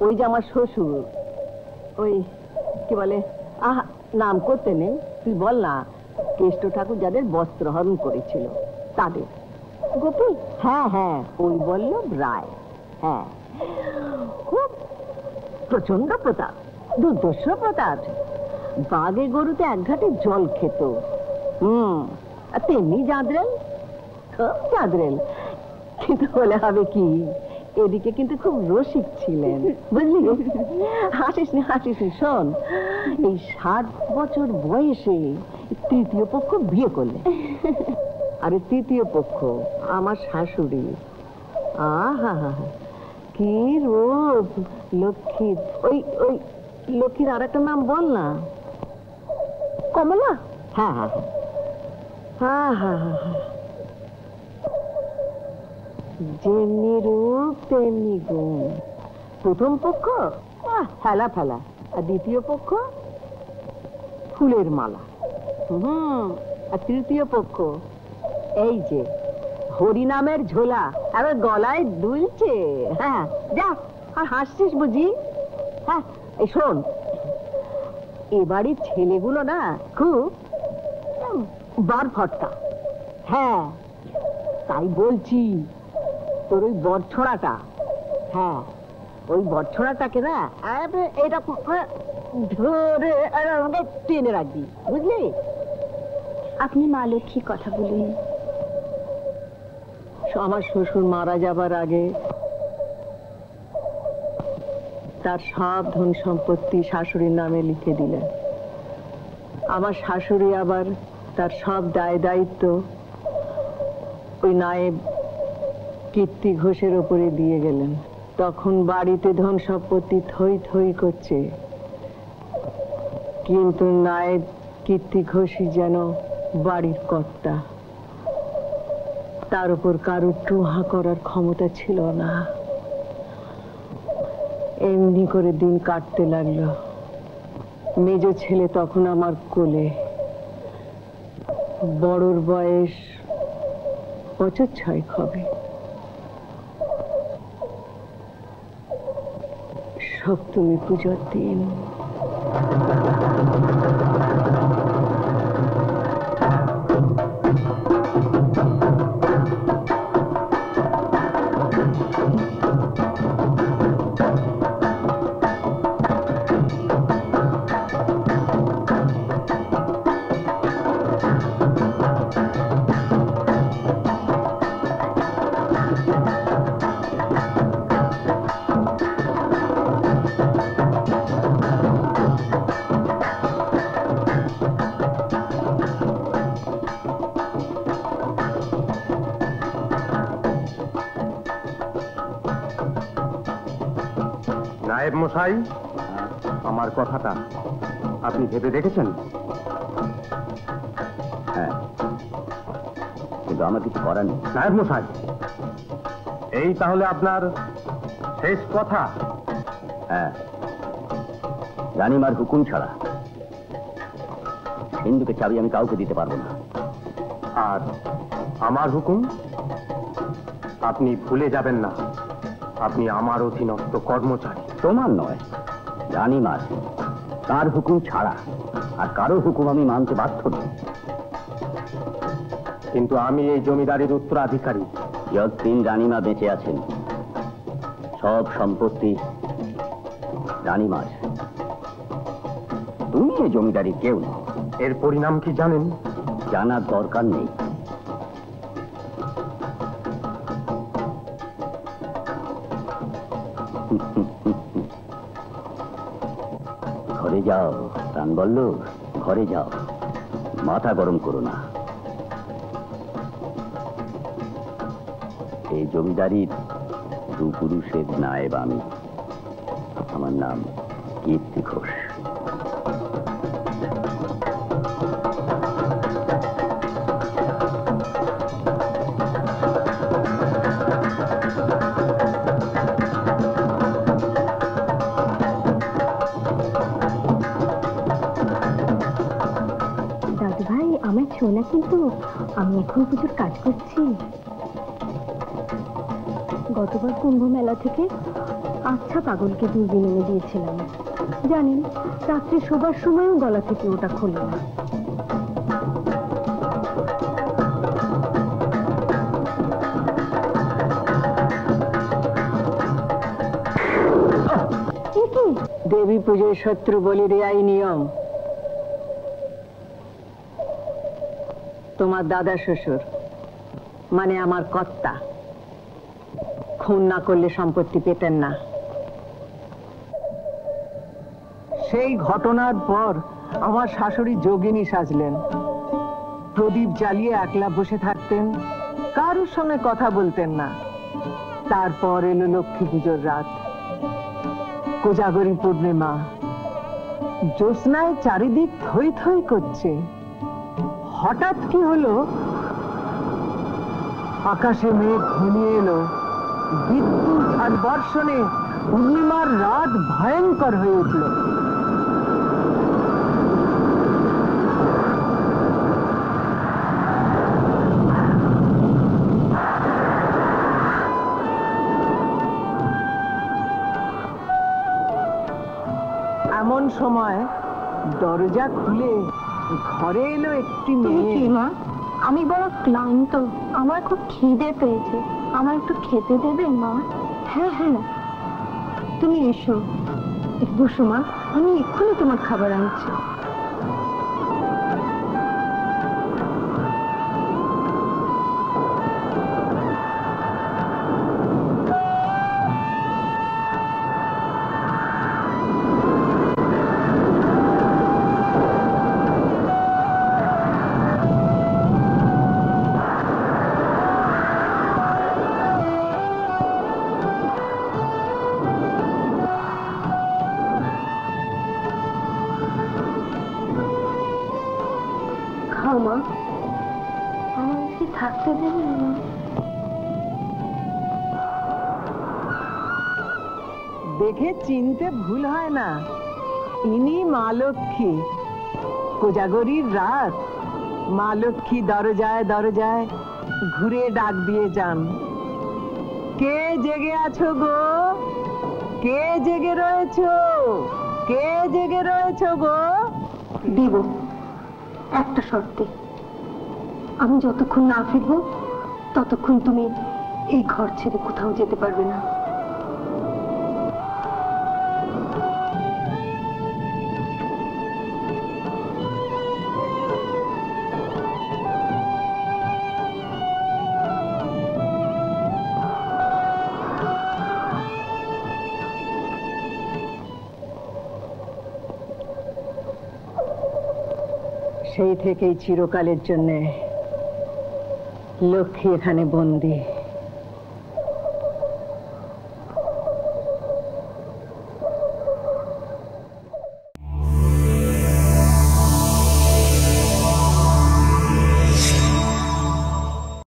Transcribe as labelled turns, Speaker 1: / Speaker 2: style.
Speaker 1: ওই যে আমার শ্বশুর, ওই কি বলে, নাম করতে নেই, তুই বল না, কেষ্ট ঠাকুর যাদের বস্ত্রহরণ করেছিল তাদের। গোপী? হ্যাঁ হ্যাঁ, ওই বল্লভ রায়। হ্যাঁ, খুব প্রচন্ড প্রতাপ, দুর্দর্শ প্রতাপ। বাঘে গরুতে এক ঘাটে জল খেত। তেমনি জাঁদরেল, খুব জাঁদরেল। কিন্তু বলে হবে কি, এদিকে কিন্তু খুব রসিক ছিলেন, বুঝলি? হাসিস নি, হাসিস নি। শোন, এই 7 বছর বয়সে তৃতীয় পক্ষ বিয়ে করলে। আরে তৃতীয় পক্ষ আমার শাশুড়ি। আহা, কি রূপ লক্ষ্মীর। ওই ওই লক্ষ্মীর আর একটা নাম বল না। কমলা? হ্যাঁ হ্যাঁ হ্যাঁ হ্যাঁ হ্যাঁ হ্যাঁ। যেমনি রূপ তেমনি গুণ। প্রথম পক্ষ ফেলা ফেলা, আর দ্বিতীয় পক্ষ ফুলের মালা। আর তৃতীয় পক্ষ এই যে হরিনামের ঝোলা, আবার গলায় দুলছে। হ্যাঁ, যা আর হাসছিস বুঝি? হ্যাঁ, এই শোন, এবাড়ির ছেলেগুলো না খুব বার ফটকা। হ্যাঁ, তাই বলছি, তোর ওই বরছড়াটা, হ্যাঁ ওই বরছড়াটাকে না এটা ধরে আমাকে টেনে রাখবি, বুঝলি?
Speaker 2: আপনি মা লক্ষ্মী কথা বলুন।
Speaker 1: আমার শ্বশুর মারা যাবার আগে তার সব ধন সম্পত্তি শাশুড়ির নামে লিখে দিলেন। আমার শাশুড়ি আবার তার সব দায় দায়িত্ব ওই নায়েব কীর্তি ঘোষের উপরে দিয়ে গেলেন। তখন বাড়িতে ধন সম্পত্তি থই থই করছে, কিন্তু নায়েব কীর্তি ঘোষই যেন বাড়ির কর্তা। তার উপর কারো টুহা করার ক্ষমতা ছিল না। এমনি করে দিন কাটতে লাগলো। মেজ ছেলে তখন আমার কোলে, বড়র বয়স 6 হবে। সপ্তমী পুজোর দিন
Speaker 3: নায়েব মশাই, আমার কথাটা আপনি ভেবে দেখেছেন?
Speaker 4: হ্যাঁ, কিন্তু আমার কিছু করার নেই।
Speaker 3: নায়েব মশাই, এই তাহলে আপনার শেষ কথা?
Speaker 4: হ্যাঁ, রানীমার হুকুম ছাড়া সিন্ধুকের চাবি আমি কাউকে দিতে পারবো না।
Speaker 3: আর আমার হুকুম আপনি ভুলে যাবেন না, আপনি আমার অধীনস্থ কর্মচারী।
Speaker 4: তোমার নয়, রানীমার। তার হুকুম ছাড়া আর কারো হুকুম আমি মানতে বাধ্য নই।
Speaker 3: কিন্তু আমি এই জমিদারির উত্তরাধিকারী।
Speaker 4: যতদিন রানীমা বেঁচে আছেন সব সম্পত্তি রানীমার। তুমি এই জমিদারি কেউ না।
Speaker 3: এর পরিণাম কি জানেন?
Speaker 4: জানার দরকার নেই। ঘরে যাও প্রাণ বল্লভ, ঘরে যাও, মাথা গরম করো না। এই জমিদারির 2 পুরুষের নায়েব আমি। আমার নাম কীর্তি ঘোষ।
Speaker 2: শোনা, কিন্তু আমি এখন প্রচুর কাজ করছি। গতবার কুম্ভ মেলা থেকে আচ্ছা পাগলকে দূরবীন এনে দিয়েছিলাম, জানেন রাত্রে শোবার সময়ও গলা থেকে ওটা খোলে না।
Speaker 1: দেবী পুজোর শত্রু বলির এই নিয়ম। তোমার দাদা শ্বশুর মানে আমার কর্তা খুন না করলে সম্পত্তি পেতেন না। সেই ঘটনার পর আমার শাশুড়ি যোগিনী সাজলেন, প্রদীপ জ্বালিয়ে একলা বসে থাকতেন, কারোর সঙ্গে কথা বলতেন না। তারপর এলো লক্ষ্মী পুজোর রাত, কোজাগরী পূর্ণিমা, জ্যোৎস্নায় চারিদিক থই থই করছে। হঠাৎ কি হলো, আকাশে মেঘ ঘনিয়ে এলো, বিদ্যুৎ আর বর্ষণে পূর্ণিমার রাত ভয়ঙ্কর হয়ে উঠল। এমন সময় দরজা খুলে ঘরে এলো একটি মেয়ে।
Speaker 2: মা, আমি বড় ক্লান্ত, আমার খুব খিদে পেয়েছে, আমার একটু খেতে দেবে মা? হ্যাঁ হ্যাঁ, তুমি এসো, বসো মা, আমি এক্ষুনি তোমার খাবার আনছি। মা, আমার কি থাকতে দেবে না?
Speaker 1: দেখে চিনতে ভুল হয় না, ইনি মা লক্ষ্মী। কোজাগরীর রাত মা লক্ষ্মী দরজায় দরজায় ঘুরে ডাক দিয়ে যান, কে জেগে আছো গো, কে জেগে রয়েছো, কে জেগে রয়েছো গো?
Speaker 2: দিব, একটা শর্তে, আমি যতক্ষণ না ফিরবো ততক্ষণ তুমি এই ঘর ছেড়ে কোথাও যেতে পারবে না।
Speaker 1: সেই থেকেই চিরকালের জন্য লক্ষ্মী এখানে বন্দী।